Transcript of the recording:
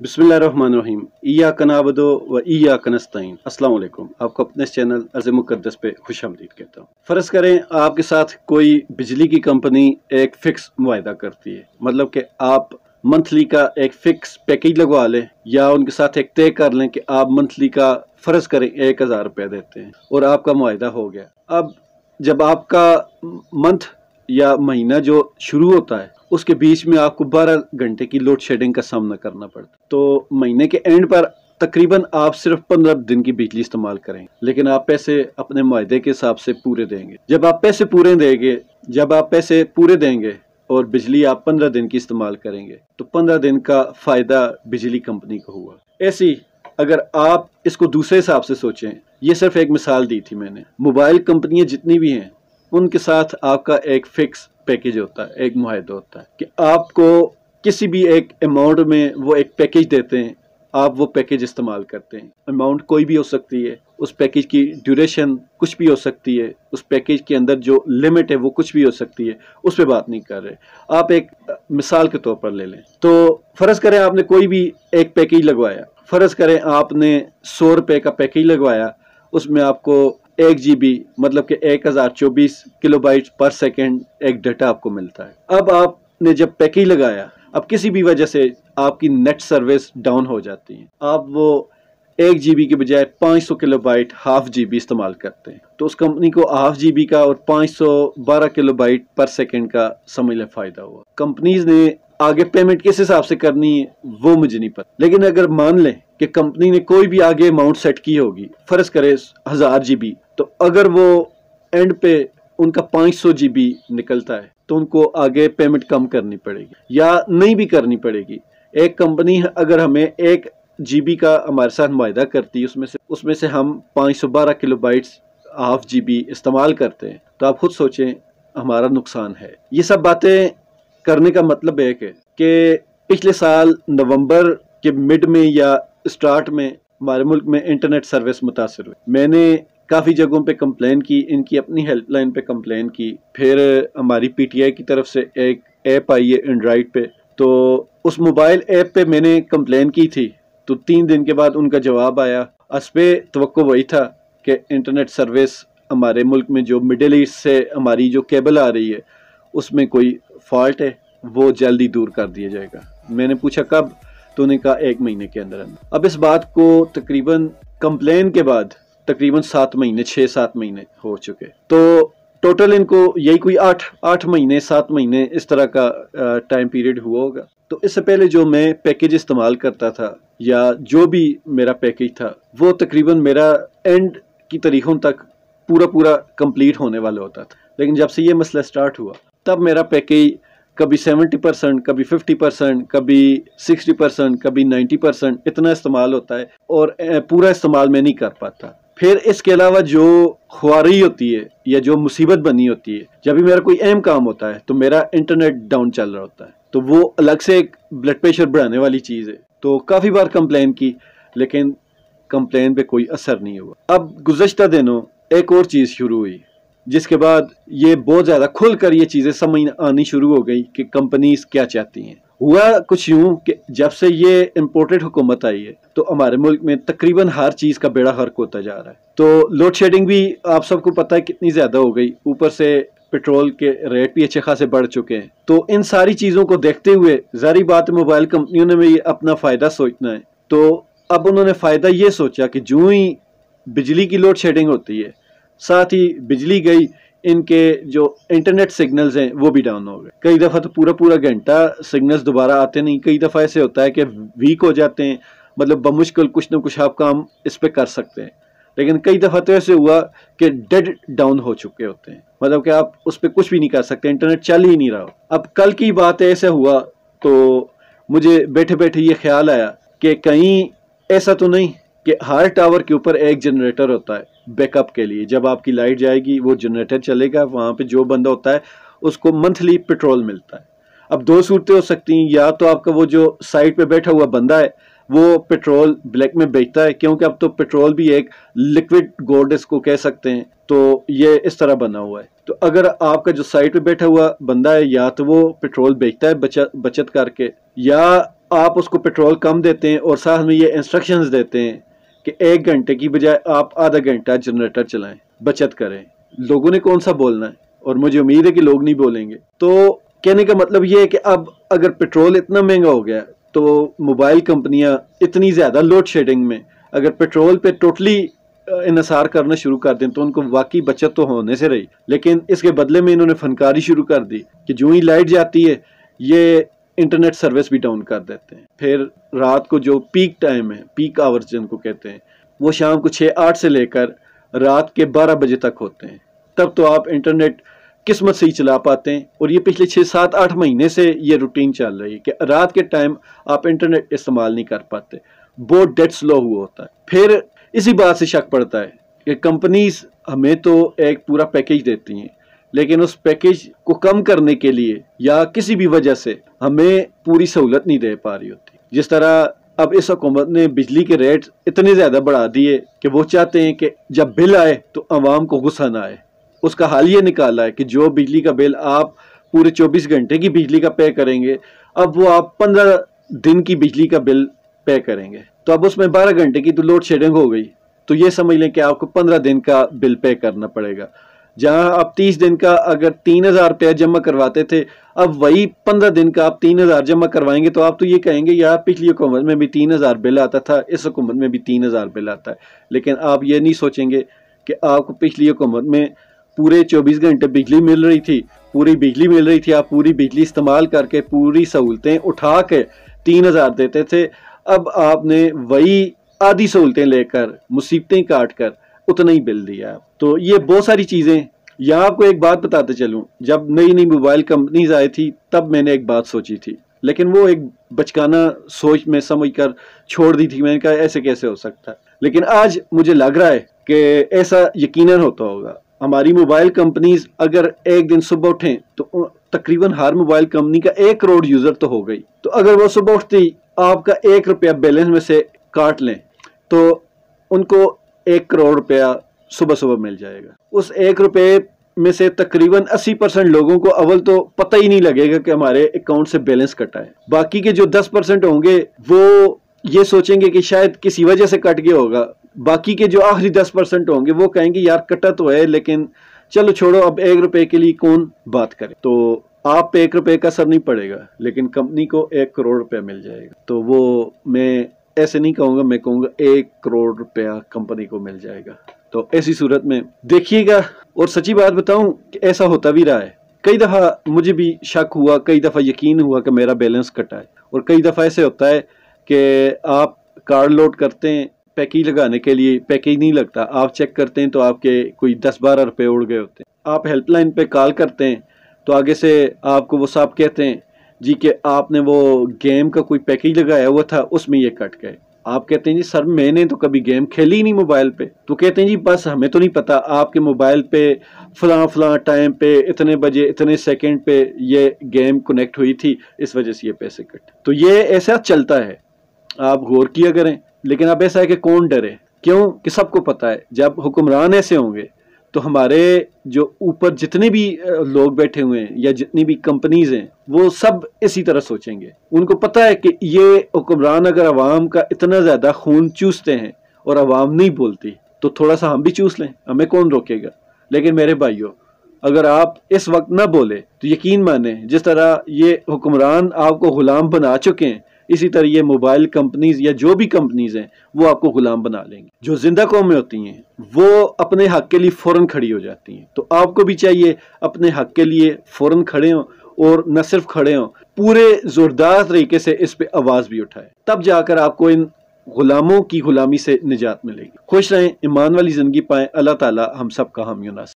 बिस्मिल्लाहिर्रहमानिर्रहीम इय्याका नअबुदु व इय्याका नस्तईन। अस्सलाम वालेकुम। आपको अपने इस चैनल अर्ज़ मुक़द्दस पे खुशामदीद कहता हूँ। फ़र्ज़ करें आपके साथ कोई बिजली की कंपनी एक फ़िक्स मुआहदा करती है, मतलब कि आप मंथली का एक फ़िक्स पैकेज लगवा लें या उनके साथ एक तय कर लें कि आप मंथली का फ़र्ज़ करें 1000 रुपये देते हैं और आपका मुआहदा हो गया। अब जब आपका मंथ या महीना जो शुरू होता है उसके बीच में आपको 12 घंटे की लोड शेडिंग का सामना करना पड़ता है, तो महीने के एंड पर तकरीबन आप सिर्फ 15 दिन की बिजली इस्तेमाल करेंगे, लेकिन आप पैसे अपने मुआहदे के हिसाब से पूरे देंगे। जब आप पैसे पूरे देंगे और बिजली आप 15 दिन की इस्तेमाल करेंगे तो 15 दिन का फ़ायदा बिजली कंपनी को हुआ। ऐसी अगर आप इसको दूसरे हिसाब से सोचें, ये सिर्फ एक मिसाल दी थी मैंने। मोबाइल कंपनियां जितनी भी हैं उनके साथ आपका एक फिक्स पैकेज होता है, एक मुआहदा होता है कि आपको किसी भी एक अमाउंट में वो एक पैकेज देते हैं, आप वो पैकेज इस्तेमाल करते हैं। अमाउंट कोई भी हो सकती है, उस पैकेज की ड्यूरेशन कुछ भी हो सकती है, उस पैकेज के अंदर जो लिमिट है वो कुछ भी हो सकती है, उस पर बात नहीं कर रहे। आप एक मिसाल के तौर पर ले लें तो फ़र्ज़ करें आपने कोई भी एक पैकेज लगवाया, फ़र्ज़ करें आपने 100 रुपये का पैकेज लगवाया, उसमें आपको 1 GB मतलब कि 1024 किलोबाइट पर सेकेंड एक डाटा आपको मिलता है। अब आपने जब पैकेज लगाया, अब किसी भी वजह से आपकी नेट सर्विस डाउन हो जाती है, आप वो 1 GB के बजाय 500 किलोबाइट हाफ GB इस्तेमाल करते हैं, तो उस कंपनी को हाफ GB का और 512 किलोबाइट पर सेकेंड का समझ लें फ़ायदा हुआ। कंपनीज ने आगे पेमेंट किस हिसाब से करनी है वो मुझे नहीं पता, लेकिन अगर मान लें कि कंपनी ने कोई भी आगे अमाउंट सेट की होगी, फ़र्ज़ करें 1000 GB, तो अगर वो एंड पे उनका 500 GB निकलता है तो उनको आगे पेमेंट कम करनी पड़ेगी या नहीं भी करनी पड़ेगी। एक कंपनी अगर हमें 1 GB का हमारे साथ मुआहदा करती है, उसमें से हम 512 किलोबाइट्स हाफ GB इस्तेमाल करते हैं, तो आप खुद सोचें हमारा नुकसान है। ये सब बातें करने का मतलब है कि पिछले साल नवंबर के मिड में या स्टार्ट में हमारे मुल्क में इंटरनेट सर्विस मुतासर हुई। मैंने काफ़ी जगहों पे कंप्लेन की, इनकी अपनी हेल्पलाइन पे कंप्लेन की, फिर हमारी PTI की तरफ से एक ऐप आई है एंड्रॉइड पे, तो उस मोबाइल ऐप पे मैंने कंप्लेन की थी, तो 3 दिन के बाद उनका जवाब आया। उस पे तवक्को वही था कि इंटरनेट सर्विस हमारे मुल्क में जो मिडिल ईस्ट से हमारी जो केबल आ रही है उसमें कोई फॉल्ट है, वो जल्दी दूर कर दिया जाएगा। मैंने पूछा कब, तो उन्होंने कहा 1 महीने के अंदर। अब इस बात को तकरीबन कंप्लेन के बाद तकरीबन 6-7 महीने हो चुके, तो टोटल इनको यही कोई 8 महीने 7 महीने इस तरह का टाइम पीरियड हुआ होगा। तो इससे पहले जो मैं पैकेज इस्तेमाल करता था या जो भी मेरा पैकेज था वो तकरीबन मेरा एंड की तारीखों तक पूरा कंप्लीट होने वाला होता था, लेकिन जब से ये मसला स्टार्ट हुआ तब मेरा पैकेज कभी 70%, कभी 50%, कभी 60%, कभी 90% इतना इस्तेमाल होता है और पूरा इस्तेमाल मैं नहीं कर पाता। फिर इसके अलावा जो ख्वारी होती है या जो मुसीबत बनी होती है, जब भी मेरा कोई अहम काम होता है तो मेरा इंटरनेट डाउन चल रहा होता है, तो वो अलग से एक ब्लड प्रेशर बढ़ाने वाली चीज़ है। तो काफ़ी बार कंप्लेन की, लेकिन कंप्लेन पे कोई असर नहीं हुआ। अब गुज़श्ता दिनों एक और चीज़ शुरू हुई, जिसके बाद ये बहुत ज़्यादा खुलकर ये चीज़ें समझ आनी शुरू हो गई कि कंपनीज क्या चाहती हैं। हुआ कुछ यूँ कि जब से ये इम्पोर्टेड हुकूमत आई है तो हमारे मुल्क में तकरीबन हर चीज़ का बेड़ा गर्क होता जा रहा है। तो लोड शेडिंग भी आप सबको पता है कितनी ज़्यादा हो गई, ऊपर से पेट्रोल के रेट भी अच्छे खासे बढ़ चुके हैं। तो इन सारी चीज़ों को देखते हुए ज़ाहिर बात मोबाइल कंपनियों ने भी अपना फ़ायदा सोचना है, तो अब उन्होंने फ़ायदा ये सोचा कि जो ही बिजली की लोड शेडिंग होती है, साथ ही बिजली गई, इनके जो इंटरनेट सिग्नल्स हैं वो भी डाउन हो गए। कई दफ़ा तो पूरा घंटा सिग्नल्स दोबारा आते नहीं, कई दफ़ा ऐसे होता है कि वीक हो जाते हैं, मतलब बमुश्किल कुछ ना कुछ आप काम इस पे कर सकते हैं, लेकिन कई दफ़ा तो ऐसे हुआ कि डेड डाउन हो चुके होते हैं, मतलब कि आप उस पर कुछ भी नहीं कर सकते, इंटरनेट चल ही नहीं रहा। अब कल की बात ऐसे हुआ तो मुझे बैठे बैठे ये ख्याल आया कि कहीं ऐसा तो नहीं कि हर टावर के ऊपर एक जनरेटर होता है बैकअप के लिए, जब आपकी लाइट जाएगी वो जनरेटर चलेगा, वहाँ पे जो बंदा होता है उसको मंथली पेट्रोल मिलता है। अब 2 सूरतें हो सकती हैं, या तो आपका वो जो साइड पे बैठा हुआ बंदा है वो पेट्रोल ब्लैक में बेचता है, क्योंकि अब तो पेट्रोल भी एक लिक्विड गोल्ड इसको कह सकते हैं, तो ये इस तरह बना हुआ है। तो अगर आपका जो साइड पे बैठा हुआ बंदा है, या तो वो पेट्रोल बेचता है बचत करके, या آپ اس کو پیٹرول کم دیتے ہیں اور ساتھ میں یہ انسٹرکشنز دیتے ہیں کہ 1 گھنٹے کی بجائے آپ آدھا گھنٹہ جنریٹر چلائیں، بچت کریں، لوگوں نے کون سا بولنا ہے؟ اور مجھے امید ہے کہ لوگ نہیں بولیں گے۔ تو کہنے کا مطلب یہ ہے کہ اب اگر پیٹرول اتنا مہنگا ہو گیا تو موبائل کمپنیاں اتنی زیادہ لوڈ شیڈنگ میں اگر پیٹرول پہ ٹوٹلی انحصار کرنا شروع کر دیں تو ان کو واقعی بچت تو ہونے سے رہی، لیکن اس کے بدلے میں انہوں نے فنکاری شروع کر دی کہ جو ہی لائٹ جاتی ہے یہ انٹرنیٹ سروس بھی ڈاؤن کر دیتے ہیں۔ پھر رات کو جو پیک ٹائم ہے، پیک آورز جن کو کہتے ہیں، وہ شام کو 6-8 سے لے کر رات کے 12 بجے تک ہوتے ہیں، تب تو آپ انٹرنیٹ قسمت سے ہی چلا پاتے ہیں۔ اور یہ پچھلے 6-7-8 مہینے سے یہ روٹین چل رہی ہے کہ رات کے ٹائم آپ انٹرنیٹ استعمال نہیں کر پاتے، بہت ڈیڈ سلو ہوا ہوتا ہے۔ پھر اسی بات سے شک پڑتا ہے کہ کمپنیز ہمیں تو ایک پورا پیکیج دیتی ہیں، لیکن اس پیکیج کو کم کرنے کے لیے یا کسی بھی وجہ سے ہمیں پوری سہولت نہیں دے پا رہی ہوتی۔ جس طرح اب اس حکومت نے بجلی کے ریٹ اتنے زیادہ بڑھا دیے کہ وہ چاہتے ہیں کہ جب بل آئے تو عوام کو غصہ نہ آئے۔ اس کا حل یہ نکالا ہے کہ جو بجلی کا بل آپ پورے 24 گھنٹے کی بجلی کا پے کریں گے، اب وہ آپ 15 دن کی بجلی کا بل پے کریں گے۔ تو اب اس میں 12 گھنٹے کی تو لوڈ شیڈنگ ہو گئی، تو یہ سمجھ لیں کہ آپ کو 15 دن کا بل پے کرنا پڑے گا۔ جہاں آپ 30 دن کا اگر 3000 روپیہ جمع کرواتے تھے، اب وہی 15 دن کا آپ 3000 جمع کروائیں گے تو آپ تو یہ کہیں گے یار پچھلی حکومت میں بھی 3000 بل آتا تھا، اس حکومت میں بھی 3000 بل آتا ہے۔ لیکن آپ یہ نہیں سوچیں گے کہ آپ کو پچھلی حکومت میں پورے 24 گھنٹے بجلی مل رہی تھی، پوری بجلی مل رہی تھی، آپ پوری بجلی استعمال کر کے پوری سہولتیں اٹھا کے 3000 دیتے تھے۔ اب آپ نے وہی آدھی سہولتیں لے کر مصیبتیں کاٹ کر اتنا ہی بل دیا۔ تو یہ بہت ساری چیزیں۔ یہاں آپ کو ایک بات بتاتے چلوں، جب نئی نئی موبائل کمپنیز آئی تھی تب میں نے ایک بات سوچی تھی، لیکن وہ ایک بچکانہ سوچ میں سمجھ کر چھوڑ دی تھی۔ میں نے کہا ایسے کیسے ہو سکتا ہے، لیکن آج مجھے لگ رہا ہے کہ ایسا یقیناً ہوتا ہوگا۔ ہماری موبائل کمپنیز اگر ایک دن صبح اٹھیں تو تقریباً ہر موبائل کمپنی کا 1 کروڑ یوزر تو ہو گئی، تو اگر وہ صبح اٹھتی آپ کا 1 روپیہ بیلنس میں سے کاٹ لیں تو ان کو 1 کروڑ روپیہ صبح صبح مل جائے گا۔ اس 1 روپے میں سے تقریباً 80% لوگوں کو اول تو پتہ ہی نہیں لگے گا کہ ہمارے اکاؤنٹ سے بیلنس کٹا ہے۔ باقی کے جو 10% ہوں گے وہ یہ سوچیں گے کہ شاید کسی وجہ سے کٹ گیا ہوگا۔ باقی کے جو آخری 10% ہوں گے وہ کہیں گے یار کٹا تو ہے لیکن چلو چھوڑو، اب 1 روپے کے لیے کون بات کرے۔ تو آپ پہ 1 روپے کا اثر نہیں پڑے گا، لیکن کمپنی کو 1 کروڑ روپے مل جائے گا۔ تو وہ میں ایسے نہیں کہوں گا، میں کہوں گا 1 کروڑ روپیہ کمپنی کو مل جائے گا۔ تو ایسی صورت میں دیکھیے گا، اور سچی بات بتاؤں کہ ایسا ہوتا بھی رہا ہے۔ کئی دفعہ مجھے بھی شک ہوا، کئی دفعہ یقین ہوا کہ میرا بیلنس کٹا ہے، اور کئی دفعہ ایسے ہوتا ہے کہ آپ کارڈ لوڈ کرتے ہیں پیکیج لگانے کے لیے، پیکیج نہیں لگتا، آپ چیک کرتے ہیں تو آپ کے کوئی 10-12 روپے اڑ گئے ہوتے ہیں۔ آپ ہیلپ لائن پہ کال کرتے ہیں تو آگے سے آپ کو وہ صاحب کہتے ہیں جی کہ آپ نے وہ گیم کا کوئی پیکیج لگایا ہوا تھا، اس میں یہ کٹ گئے۔ آپ کہتے ہیں جی سر میں نے تو کبھی گیم کھیلی ہی نہیں موبائل پہ۔ تو کہتے ہیں جی بس ہمیں تو نہیں پتا، آپ کے موبائل پہ فلاں فلاں ٹائم پہ اتنے بجے اتنے سیکنڈ پہ یہ گیم کنیکٹ ہوئی تھی، اس وجہ سے یہ پیسے کٹ۔ تو یہ ایسا چلتا ہے، آپ غور کیا کریں۔ لیکن اب ایسا ہے کہ کون ڈرے، کیوں کہ سب کو پتا ہے جب حکمران ایسے ہوں گے تو ہمارے جو اوپر جتنے بھی لوگ بیٹھے ہوئے ہیں یا جتنی بھی کمپنیز ہیں وہ سب اسی طرح سوچیں گے۔ ان کو پتا ہے کہ یہ حکمران اگر عوام کا اتنا زیادہ خون چوستے ہیں اور عوام نہیں بولتی تو تھوڑا سا ہم بھی چوس لیں، ہمیں کون روکے گا۔ لیکن میرے بھائیوں، اگر آپ اس وقت نہ بولے تو یقین مانیں جس طرح یہ حکمران آپ کو غلام بنا چکے ہیں، اسی طرح یہ موبائل کمپنیز یا جو بھی کمپنیز ہیں وہ آپ کو غلام بنا لیں گے۔ جو زندہ قومیں ہوتی ہیں وہ اپنے حق کے لیے فوراً کھڑی ہو جاتی ہیں، تو آپ کو بھی چاہیے اپنے حق کے لیے فوراً کھڑے ہوں، اور نہ صرف کھڑے ہوں، پورے زوردار طریقے سے اس پہ آواز بھی اٹھائے، تب جا کر آپ کو ان غلاموں کی غلامی سے نجات ملے گی۔ خوش رہیں، ایمان والی زندگی پائیں۔ اللہ تعالی ہم سب کا حامی و ناصر۔